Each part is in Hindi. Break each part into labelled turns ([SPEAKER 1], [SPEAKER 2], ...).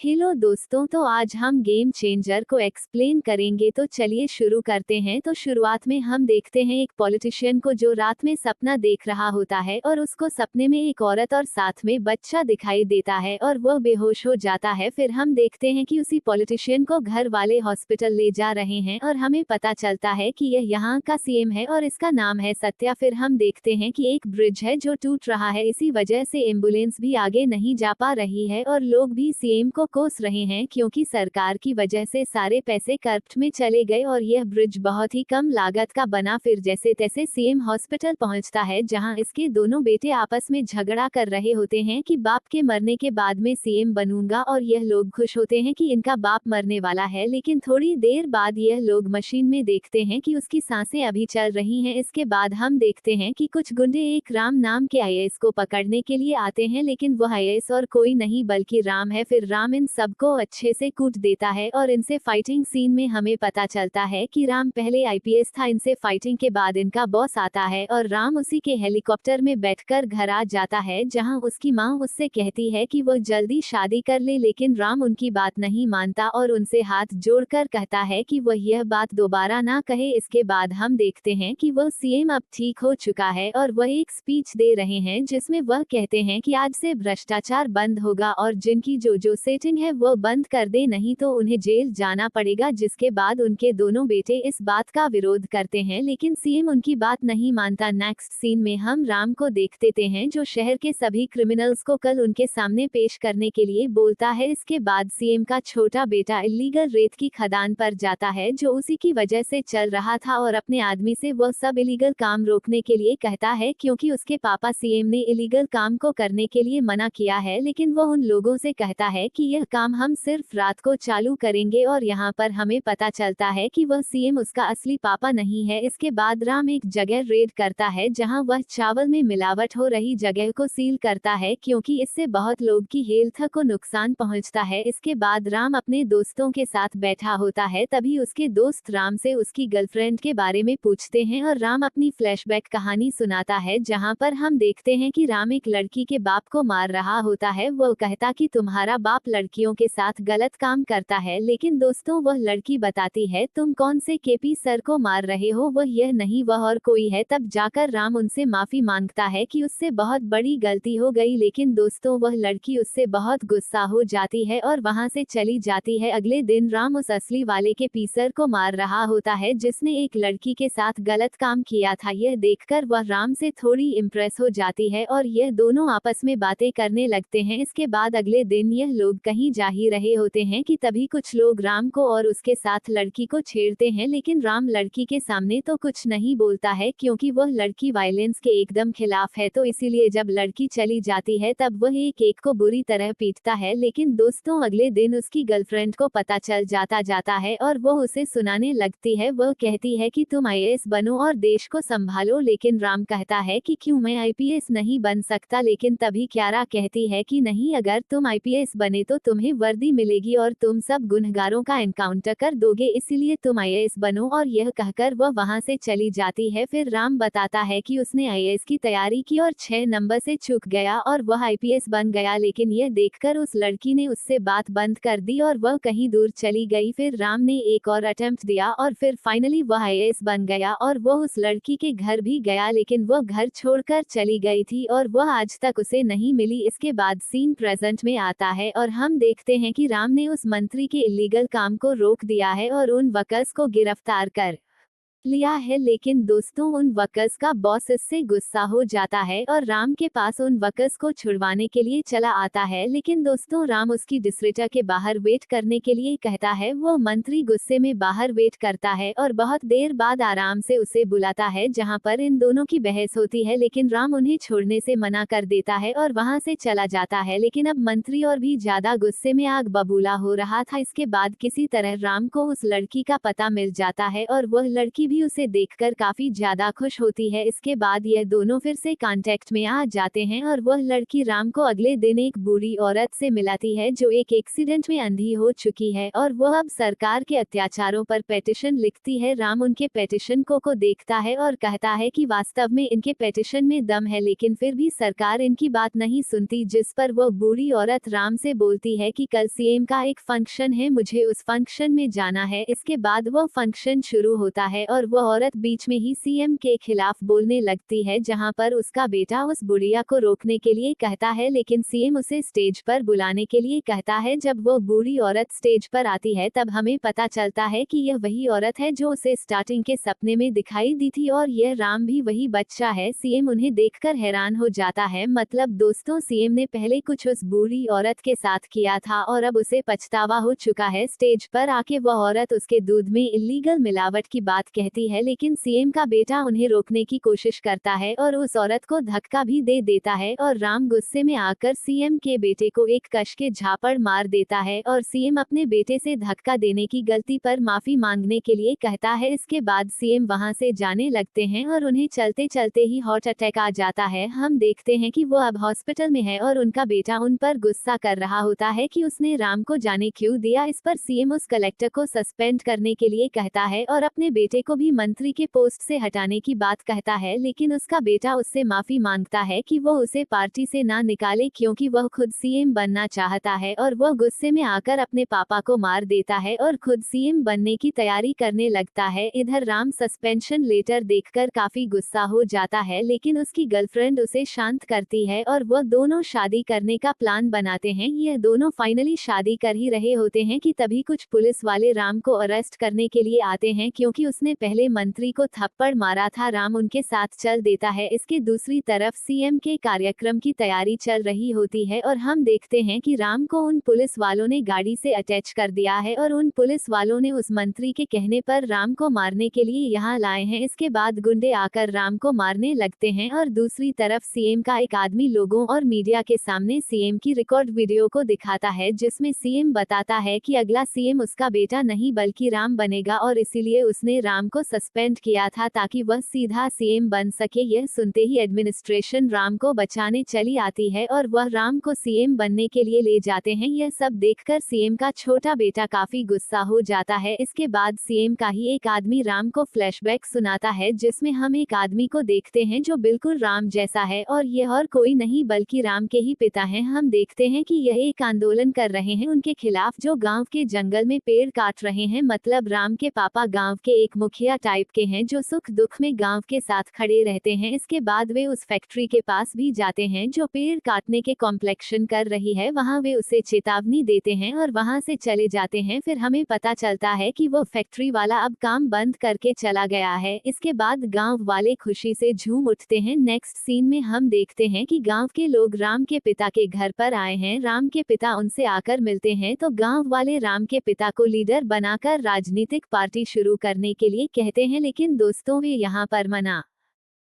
[SPEAKER 1] हेलो दोस्तों, तो आज हम गेम चेंजर को एक्सप्लेन करेंगे। तो चलिए शुरू करते हैं। तो शुरुआत में हम देखते हैं एक पॉलिटिशियन को जो रात में सपना देख रहा होता है और उसको सपने में एक औरत और साथ में बच्चा दिखाई देता है और वह बेहोश हो जाता है। फिर हम देखते हैं कि उसी पॉलिटिशियन को घर वाले हॉस्पिटल ले जा रहे हैं और हमें पता चलता है कि यह यहाँ का सीएम है और इसका नाम है सत्या। फिर हम देखते हैं कि एक ब्रिज है जो टूट रहा है, इसी वजह से एम्बुलेंस भी आगे नहीं जा पा रही है और लोग भी सीएम को कोस रहे हैं क्योंकि सरकार की वजह से सारे पैसे करप्ट में चले गए और यह ब्रिज बहुत ही कम लागत का बना। फिर जैसे तैसे सीएम हॉस्पिटल पहुंचता है जहां इसके दोनों बेटे आपस में झगड़ा कर रहे होते हैं कि बाप के मरने के बाद में सीएम बनूंगा, और यह लोग खुश होते हैं कि इनका बाप मरने वाला है। लेकिन थोड़ी देर बाद यह लोग मशीन में देखते हैं कि उसकी सांसें अभी चल रही हैं। इसके बाद हम देखते हैं कि कुछ गुंडे एक राम नाम के आईएएस को पकड़ने के लिए आते हैं, लेकिन वह आईएएस और कोई नहीं बल्कि राम है। फिर राम इन सबको अच्छे से कूट देता है और इनसे फाइटिंग सीन में हमें पता चलता है कि राम पहले आईपीएस था। इनसे फाइटिंग के बाद इनका बॉस आता है और राम उसी के हेलीकॉप्टर में बैठकर घर आ जाता है, जहां उसकी मां उससे कहती है कि वह जल्दी शादी कर ले, लेकिन राम उनकी बात नहीं मानता और उनसे हाथ जोड़कर कहता है कि वह यह बात दोबारा ना कहे। इसके बाद हम देखते हैं कि वह सीएम अब ठीक हो चुका है और वह एक स्पीच दे रहे हैं जिसमें वह कहते हैं कि आज से भ्रष्टाचार बंद होगा और जिनकी जो सेटिंग है वह बंद कर दे, नहीं तो उन्हें जेल जाना पड़ेगा। जिसके बाद उनके दोनों बेटे इस बात का विरोध करते हैं, लेकिन सीएम उनकी बात नहीं मानता। नेक्स्ट सीन में हम राम को देख देते हैं जो शहर के सभी क्रिमिनल्स को कल उनके सामने पेश करने के लिए बोलता है। इसके बाद सीएम का छोटा बेटा इलीगल रेत की खदान पर जाता है जो उसी की वजह से चल रहा था और अपने आदमी से वह सब इलीगल काम रोकने के लिए कहता है क्योंकि उसके पापा सीएम ने इलीगल काम को करने के लिए मना किया है। लेकिन वह उन लोगों से कहता है कि यह काम हम सिर्फ रात को चालू करेंगे और यहाँ पर हमें पता चलता है कि वह सीएम उसका असली पापा नहीं है। इसके बाद राम एक जगह रेड करता है जहाँ वह चावल में मिलावट हो रही जगह को सील करता है क्योंकि इससे बहुत लोग की हेल्थ को नुकसान पहुँचता है। इसके बाद राम अपने दोस्तों के साथ बैठा होता है, तभी उसके दोस्त राम से उसकी गर्लफ्रेंड के बारे में पूछते हैं और राम अपनी फ्लैशबैक कहानी सुनाता है जहाँ पर हम देखते हैं कि राम एक लड़की के बाप को मार रहा होता है। वह कहता कि तुम्हारा बाप लड़कियों के साथ गलत काम करता है, लेकिन दोस्तों वह लड़की बताती है तुम कौन से केपी सर को मार रहे हो, वह यह नहीं वह और कोई है। तब जाकर राम उनसे माफी मांगता है कि उससे बहुत बड़ी गलती हो गई, लेकिन दोस्तों वह लड़की उससे बहुत गुस्सा हो जाती है और वहां से चली जाती है। अगले दिन राम उस असली वाले के पीसर को मार रहा होता है जिसने एक लड़की के साथ गलत काम किया था। यह देखकर वह राम से थोड़ी इम्प्रेस हो जाती है और यह दोनों आपस में बातें करने लगते हैं। इसके बाद अगले दिन यह लोग कहीं जा ही रहे होते हैं कि तभी कुछ लोग राम को और उसके साथ लड़की को छेड़ते हैं, लेकिन राम लड़की के सामने तो कुछ नहीं बोलता है क्योंकि वह लड़की वायलेंस के एकदम खिलाफ है। तो इसीलिए जब लड़की चली जाती है तब वह एक को बुरी तरह पीटता है। लेकिन दोस्तों अगले दिन उसकी गर्लफ्रेंड को पता चल जाता है और वह उसे सुनाने लगती है। वह कहती है कि तुम आईएएस बनो और देश को संभालो, लेकिन राम कहता है कि क्यों मैं आईपीएस नहीं बन सकता। लेकिन तभी क्यारा कहती है कि नहीं, अगर तुम आईपीएस बने तो तुम्हें वर्दी मिलेगी और तुम सब गुनहगारों का एनकाउंटर कर दोगे, इसीलिए तुम आईएएस बनो। और यह कहकर वह वहां से चली जाती है। फिर राम बताता है कि उसने आईएएस की तैयारी की और 6 नंबर से चूक गया और वह आईपीएस बन गया, लेकिन यह देखकर उस लड़की ने उससे बात बंद कर दी और वह कहीं दूर चली गई। फिर राम ने एक और अटेम्प्ट दिया और फिर फाइनली वह आईएएस बन गया और वह उस लड़की के घर भी गया, लेकिन वह घर छोड़कर चली गई थी और वह आज तक उसे नहीं मिली। इसके बाद सीन प्रेजेंट में आता है और हम देखते हैं कि राम ने उस मंत्री के इलीगल काम को रोक दिया है और उन वर्कर्स को गिरफ्तार कर लिया है। लेकिन दोस्तों उन वर्कर्स का बॉस इससे गुस्सा हो जाता है और राम के पास उन वर्कर्स को छुड़वाने के लिए चला आता है। लेकिन दोस्तों राम उसकी डिस्ट्रिक्टर के बाहर वेट करने के लिए कहता है। वो मंत्री गुस्से में बाहर वेट करता है और बहुत देर बाद आराम से उसे बुलाता है जहां पर इन दोनों की बहस होती है, लेकिन राम उन्हें छोड़ने से मना कर देता है और वहां से चला जाता है। लेकिन अब मंत्री और भी ज्यादा गुस्से में आग बबूला हो रहा था। इसके बाद किसी तरह राम को उस लड़की का पता मिल जाता है और वह लड़की भी उसे देखकर काफी ज्यादा खुश होती है। इसके बाद यह दोनों फिर से कांटेक्ट में आ जाते हैं और वह लड़की राम को अगले दिन एक बूढ़ी औरत से मिलाती है जो एक एक्सीडेंट में अंधी हो चुकी है और वह अब सरकार के अत्याचारों पर पेटिशन लिखती है। राम उनके पेटिशन को देखता है और कहता है कि वास्तव में इनके पेटिशन में दम है, लेकिन फिर भी सरकार इनकी बात नहीं सुनती, जिस पर वह बूढ़ी औरत राम से बोलती है कि कल सीएम का एक फंक्शन है, मुझे उस फंक्शन में जाना है। इसके बाद वह फंक्शन शुरू होता है और वह औरत बीच में ही सीएम के खिलाफ बोलने लगती है, जहां पर उसका बेटा उस बुढ़िया को रोकने के लिए कहता है, लेकिन सीएम उसे स्टेज पर बुलाने के लिए कहता है। जब वो बूढ़ी औरत स्टेज पर आती है तब हमें पता चलता है कि यह वही औरत है जो उसे स्टार्टिंग के सपने में दिखाई दी थी और यह राम भी वही बच्चा है। सीएम उन्हें देखकर हैरान हो जाता है। मतलब दोस्तों, सीएम ने पहले कुछ उस बूढ़ी औरत के साथ किया था और अब उसे पछतावा हो चुका है। स्टेज पर आके वह औरत उसके दूध में इलीगल मिलावट की बात कहती है, लेकिन सीएम का बेटा उन्हें रोकने की कोशिश करता है और उस औरत को धक्का भी दे देता है और राम गुस्से में आकर सीएम के बेटे को एक कस के झापड़ मार देता है और सीएम अपने बेटे से धक्का देने की गलती पर माफी मांगने के लिए कहता है। इसके बाद सीएम वहां से जाने लगते हैं और उन्हें चलते चलते ही हार्ट अटैक आ जाता है। हम देखते हैं कि वो अब हॉस्पिटल में है और उनका बेटा उन पर गुस्सा कर रहा होता है कि उसने राम को जाने क्यों दिया। इस पर सीएम उस कलेक्टर को सस्पेंड करने के लिए कहता है और अपने बेटे को भी मंत्री के पोस्ट से हटाने की बात कहता है, लेकिन उसका बेटा उससे माफी मांगता है कि वो उसे पार्टी से ना निकाले क्योंकि वह खुद सीएम बनना चाहता है और वह गुस्से में आकर अपने पापा को मार देता है और खुद सीएम बनने की तैयारी करने लगता है। इधर राम सस्पेंशन लेटर देखकर काफी गुस्सा हो जाता है, लेकिन उसकी गर्लफ्रेंड उसे शांत करती है और वह दोनों शादी करने का प्लान बनाते हैं। यह दोनों फाइनली शादी कर ही रहे होते हैं कि तभी कुछ पुलिस वाले राम को अरेस्ट करने के लिए आते हैं क्योंकि उसने पहले मंत्री को थप्पड़ मारा था। राम उनके साथ चल देता है। इसके दूसरी तरफ सीएम के कार्यक्रम की तैयारी चल रही होती है और हम देखते हैं कि राम को उन पुलिस वालों ने गाड़ी से अटैच कर दिया है और उन पुलिस वालों ने उस मंत्री के कहने पर राम को मारने के लिए यहाँ लाए हैं। इसके बाद गुंडे आकर राम को मारने लगते हैं और दूसरी तरफ सीएम का एक आदमी लोगों और मीडिया के सामने सीएम की रिकॉर्ड वीडियो को दिखाता है, जिसमें सीएम बताता है कि अगला सीएम उसका बेटा नहीं बल्कि राम बनेगा और इसीलिए उसने राम को सस्पेंड किया था ताकि वह सीधा सीएम बन सके। यह सुनते ही एडमिनिस्ट्रेशन राम को बचाने चली आती है और वह राम को सीएम बनने के लिए ले जाते हैं। यह सब देखकर सीएम का छोटा बेटा काफी गुस्सा हो जाता है। इसके बाद सीएम का ही एक आदमी राम को फ्लैशबैक सुनाता है, जिसमें हम एक आदमी को देखते हैं जो बिल्कुल राम जैसा है और यह और कोई नहीं बल्कि राम के ही पिता हैं। हम देखते हैं कि यह एक आंदोलन कर रहे हैं उनके खिलाफ जो गांव के जंगल में पेड़ काट रहे हैं। मतलब राम के पापा गांव के एक मुखिया टाइप के हैं जो सुख दुख में गांव के साथ खड़े रहते हैं। इसके बाद वे उस फैक्ट्री के पास भी जाते हैं जो पेड़ काटने के कॉम्प्लेक्शन कर रही है। वहां वे उसे चेतावनी देते हैं और वहां से चले जाते हैं। फिर हमें पता चलता है कि वो फैक्ट्री वाला अब काम बंद करके चला गया है। इसके बाद गांव वाले खुशी से झूम उठते हैं। नेक्स्ट सीन में हम देखते हैं कि गांव के लोग राम के पिता के घर पर आए हैं। राम के पिता उनसे आकर मिलते हैं तो गांव वाले राम के पिता को लीडर बनाकर राजनीतिक पार्टी शुरू करने के लिए कहते हैं, लेकिन दोस्तों वे यहाँ पर मना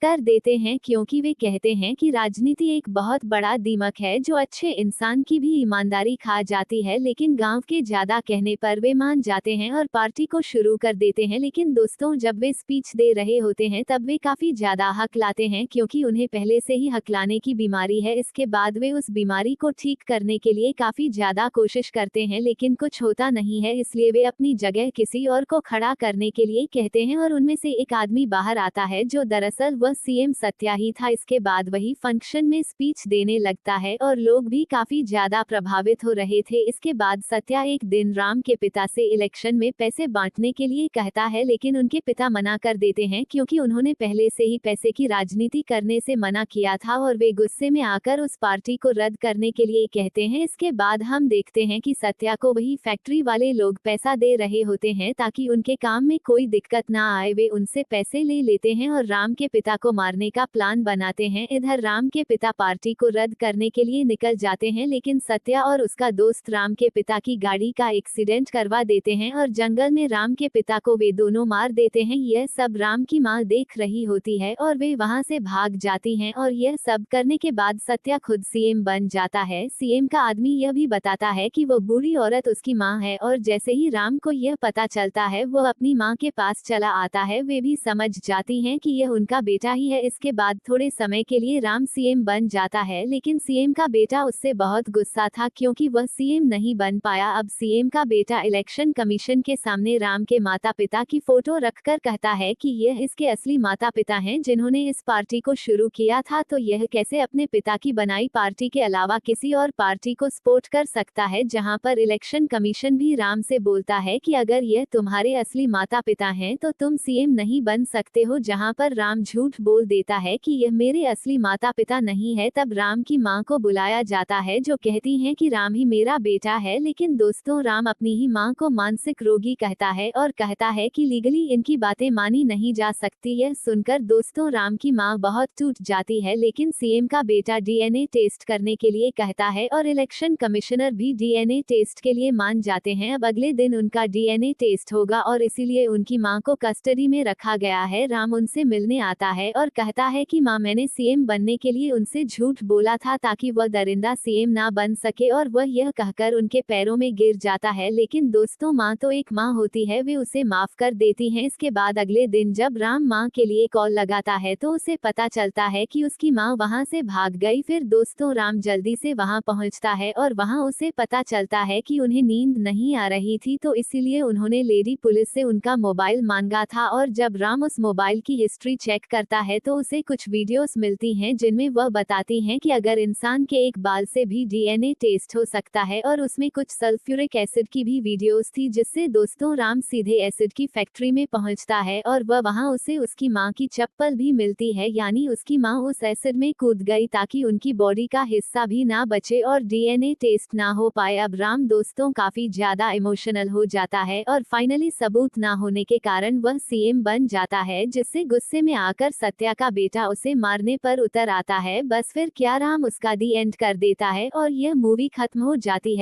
[SPEAKER 1] कर देते हैं क्योंकि वे कहते हैं कि राजनीति एक बहुत बड़ा दीमक है जो अच्छे इंसान की भी ईमानदारी खा जाती है। लेकिन गांव के ज्यादा कहने पर वे मान जाते हैं और पार्टी को शुरू कर देते हैं। लेकिन दोस्तों, जब वे स्पीच दे रहे होते हैं तब वे काफी ज्यादा हकलाते हैं क्योंकि उन्हें पहले से ही हकलाने की बीमारी है। इसके बाद वे उस बीमारी को ठीक करने के लिए काफी ज्यादा कोशिश करते हैं, लेकिन कुछ होता नहीं है। इसलिए वे अपनी जगह किसी और को खड़ा करने के लिए कहते हैं और उनमें से एक आदमी बाहर आता है जो दरअसल वह सीएम सत्या ही था। इसके बाद वही फंक्शन में स्पीच देने लगता है और लोग भी काफी ज्यादा प्रभावित हो रहे थे। इसके बाद सत्या एक दिन राम के पिता से इलेक्शन में पैसे बांटने के लिए कहता है, लेकिन उनके पिता मना कर देते हैं क्योंकि उन्होंने पहले से ही पैसे की राजनीति करने से मना किया था और वे गुस्से में आकर उस पार्टी को रद्द करने के लिए कहते हैं। इसके बाद हम देखते हैं कि सत्या को वही फैक्ट्री वाले लोग पैसा दे रहे होते हैं ताकि उनके काम में कोई दिक्कत ना आए। वे उनसे पैसे ले लेते हैं और राम के पिता पिता को मारने का प्लान बनाते हैं। इधर राम के पिता पार्टी को रद्द करने के लिए निकल जाते हैं, लेकिन सत्या और उसका दोस्त राम के पिता की गाड़ी का एक्सीडेंट करवा देते हैं और जंगल में राम के पिता को वे दोनों मार देते हैं। यह सब राम की माँ देख रही होती है और वे वहां से भाग जाती हैं और यह सब करने के बाद सत्या खुद सीएम बन जाता है। सीएम का आदमी यह भी बताता है कि वो बूढ़ी औरत उसकी माँ है और जैसे ही राम को यह पता चलता है वो अपनी माँ के पास चला आता है। वे भी समझ जाती हैं कि यह उनका बेटा ही है। इसके बाद थोड़े समय के लिए राम सीएम बन जाता है, लेकिन सीएम का बेटा उससे बहुत गुस्सा था क्योंकि वह सीएम नहीं बन पाया। अब सीएम का बेटा इलेक्शन कमीशन के सामने राम के माता पिता की फोटो रखकर कहता है कि यह इसके असली माता पिता हैं जिन्होंने इस पार्टी को शुरू किया था, तो यह कैसे अपने पिता की बनाई पार्टी के अलावा किसी और पार्टी को सपोर्ट कर सकता है। जहां पर इलेक्शन कमीशन भी राम से बोलता है कि अगर यह तुम्हारे असली माता पिता हैं तो तुम सीएम नहीं बन सकते हो, जहां पर राम झूठ बोल देता है कि यह मेरे असली माता पिता नहीं है। तब राम की मां को बुलाया जाता है जो कहती हैं कि राम ही मेरा बेटा है, लेकिन दोस्तों राम अपनी ही मां को मानसिक रोगी कहता है और कहता है कि लीगली इनकी बातें मानी नहीं जा सकती। यह सुनकर दोस्तों राम की मां बहुत टूट जाती है, लेकिन सीएम का बेटा डीएनए टेस्ट करने के लिए कहता है और इलेक्शन कमिश्नर भी डीएनए टेस्ट के लिए मान जाते हैं। अब अगले दिन उनका डीएनए टेस्ट होगा और इसीलिए उनकी मां को कस्टडी में रखा गया है। राम उनसे मिलने आता है और कहता है कि मां मैंने सीएम बनने के लिए उनसे झूठ बोला था ताकि वह दरिंदा सीएम ना बन सके, और वह यह कहकर उनके पैरों में गिर जाता है। लेकिन दोस्तों मां तो एक मां होती है, वे उसे माफ कर देती हैं। इसके बाद अगले दिन जब राम मां के लिए कॉल लगाता है तो उसे पता चलता है कि उसकी मां वहां से भाग गई। फिर दोस्तों राम जल्दी से वहां पहुंचता है और वहां उसे पता चलता है कि उन्हें नींद नहीं आ रही थी, तो इसीलिए उन्होंने लेडी पुलिस से उनका मोबाइल मांगा था। और जब राम उस मोबाइल की हिस्ट्री चेक करता है तो उसे कुछ वीडियोस मिलती हैं जिनमें वह बताती हैं कि अगर इंसान के एक बाल से भी डीएनए टेस्ट हो सकता है, और उसमें कुछ सल्फ्यूरिक एसिड की भी वीडियोस थी, जिससे दोस्तों राम सीधे एसिड की फैक्ट्री में पहुंचता है और वह वहां उसे उसकी मां की चप्पल भी मिलती है, यानी उसकी मां उस एसिड में कूद गई ताकि उनकी बॉडी का हिस्सा भी ना बचे और डीएनए टेस्ट ना हो पाए। अब राम दोस्तों काफी ज्यादा इमोशनल हो जाता है और फाइनली सबूत ना होने के कारण वह सीएम बन जाता है, जिससे गुस्से में आकर सत्या का बेटा उसे मारने पर उतर आता है। बस फिर क्या राम उसका दी एंड कर देता है और यह मूवी खत्म हो जाती है।